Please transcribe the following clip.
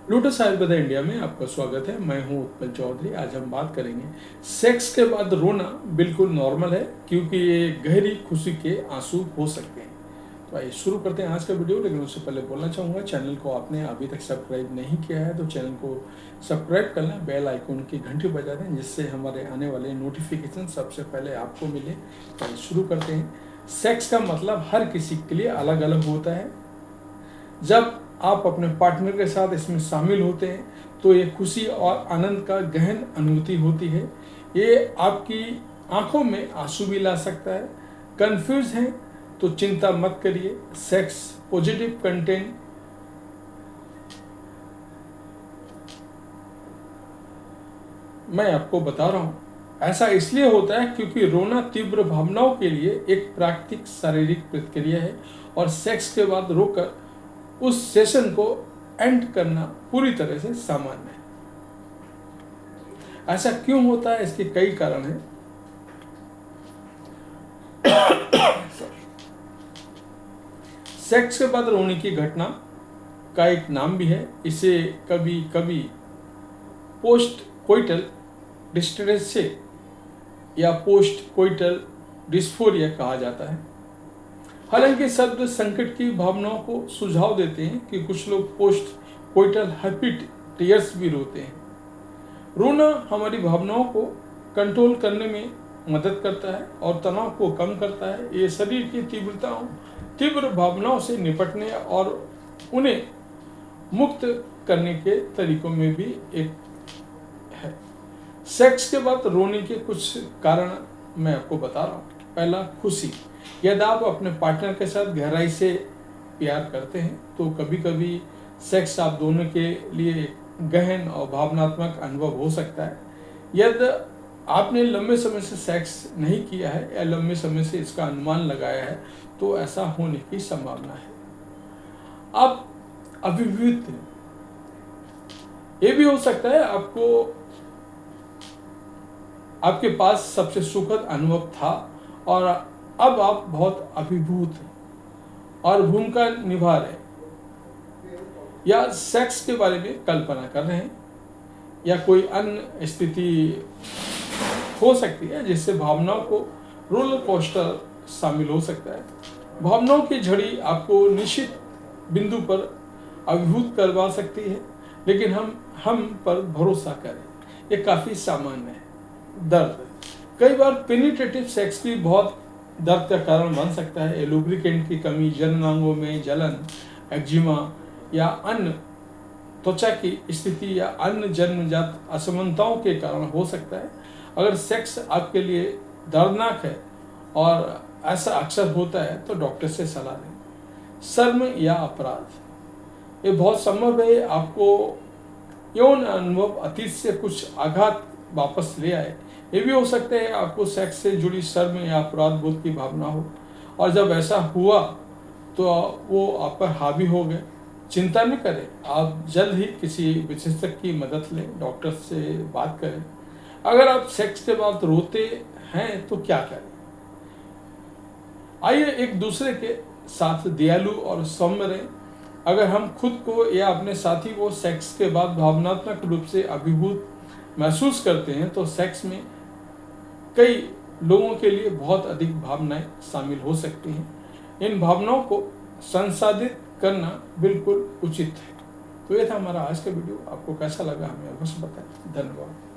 Lotus Ayurveda India में आपका स्वागत है। मैं हूं उत्पल चौधरी। आज हम बात करेंगे सेक्स के बाद रोना बिल्कुल नॉर्मल है, क्योंकि ये गहरी खुशी के आंसू हो सकते हैं। तो आइए शुरू करते हैं आज का वीडियो। लेकिन उससे पहले बोलना चाहूँगा, चैनल को आपने अभी तक सब्सक्राइब नहीं किया है तो चैनल को सब्सक्राइब कर लें, बेल आइकन की घंटी बजा दें, जिससे हमारे आने वाले नोटिफिकेशन सबसे पहले आपको मिले। तो आइए शुरू करते हैं। सेक्स का मतलब हर किसी के लिए अलग अलग होता है। जब आप अपने पार्टनर के साथ इसमें शामिल होते हैं तो ये खुशी और आनंद का गहन अनुभूति होती है। ये आपकी आंखों में आंसू भी ला सकता है। कंफ्यूज हैं तो चिंता मत करिए। सेक्स पॉजिटिव कंटेंट मैं आपको बता रहा हूँ। ऐसा इसलिए होता है क्योंकि रोना तीव्र भावनाओं के लिए एक प्राकृतिक शारीरिक प्रतिक्रिया है, और सेक्स के बाद रोकर उस सेशन को एंड करना पूरी तरह से सामान्य है। ऐसा क्यों होता है, इसके कई कारण हैं। सेक्स के बाद रोने की घटना का एक नाम भी है। इसे कभी कभी पोस्ट कोइटल डिस्ट्रेस या पोस्ट कोइटल डिस्फोरिया कहा जाता है। हालांकि शब्द संकट की भावनाओं को सुझाव देते हैं कि कुछ लोग पोस्ट कोइटल हैप्पी टीयर्स भी रोते हैं। रोना हमारी भावनाओं को कंट्रोल करने में मदद करता है और तनाव को कम करता है। ये शरीर की तीव्र भावनाओं से निपटने और उन्हें मुक्त करने के तरीकों में भी एक है। सेक्स के बाद रोने के कुछ कारण मैं आपको बता रहा हूँ। पहला, खुशी। यदि आप अपने पार्टनर के साथ गहराई से प्यार करते हैं तो कभी कभी सेक्स आप दोनों के लिए गहन और भावनात्मक अनुभव हो सकता है। यदि आपने लंबे समय से सेक्स नहीं किया है या लंबे समय से इसका अनुमान लगाया है तो ऐसा होने की संभावना है। अब अभिव्यक्ति ये भी हो सकता है आपके पास सबसे सुखद अनुभव था और अब आप बहुत अभिभूत हैं और भूमिका निभा रहे हैं, या सेक्स के बारे में कल्पना कर रहे हैं, या कोई अन्य स्थिति हो सकती है जिससे भावनाओं को रोलर कोस्टर शामिल हो सकता है। भावनाओं की झड़ी आपको निश्चित बिंदु पर अभिभूत करवा सकती है, लेकिन हम पर भरोसा करें, ये काफ़ी सामान्य है। दर्द, कई बार पेनिट्रेटिव सेक्स भी बहुत दर्द का कारण बन सकता है। लुब्रिकेंट की कमी, जननांगों में जलन, एक्जिमा या अन्य त्वचा की स्थिति या अन्य जन्मजात असमानताओं के कारण हो सकता है। अगर सेक्स आपके लिए दर्दनाक है और ऐसा अक्सर होता है तो डॉक्टर से सलाह लें। शर्म या अपराध, ये बहुत संभव है आपको यौन अनुभव अतीत से कुछ आघात वापस ले आए। ये भी हो सकता है आपको सेक्स से जुड़ी शर्म या अपराध बोध की भावना हो, और जब ऐसा हुआ तो वो आप पर हावी हो गए। चिंता न करें, आप जल्द ही किसी विशेषज्ञ की मदद लें, डॉक्टर से बात करें। अगर आप सेक्स के बाद रोते हैं तो क्या करें? आइए एक दूसरे के साथ दयालु और सौम्य रहें। अगर हम खुद को या अपने साथी को सेक्स के बाद भावनात्मक रूप से अभिभूत महसूस करते हैं तो सेक्स में कई लोगों के लिए बहुत अधिक भावनाएं शामिल हो सकती हैं। इन भावनाओं को संसाधित करना बिल्कुल उचित है। तो ये था हमारा आज का वीडियो। आपको कैसा लगा हमें अवश्य बताएं। धन्यवाद।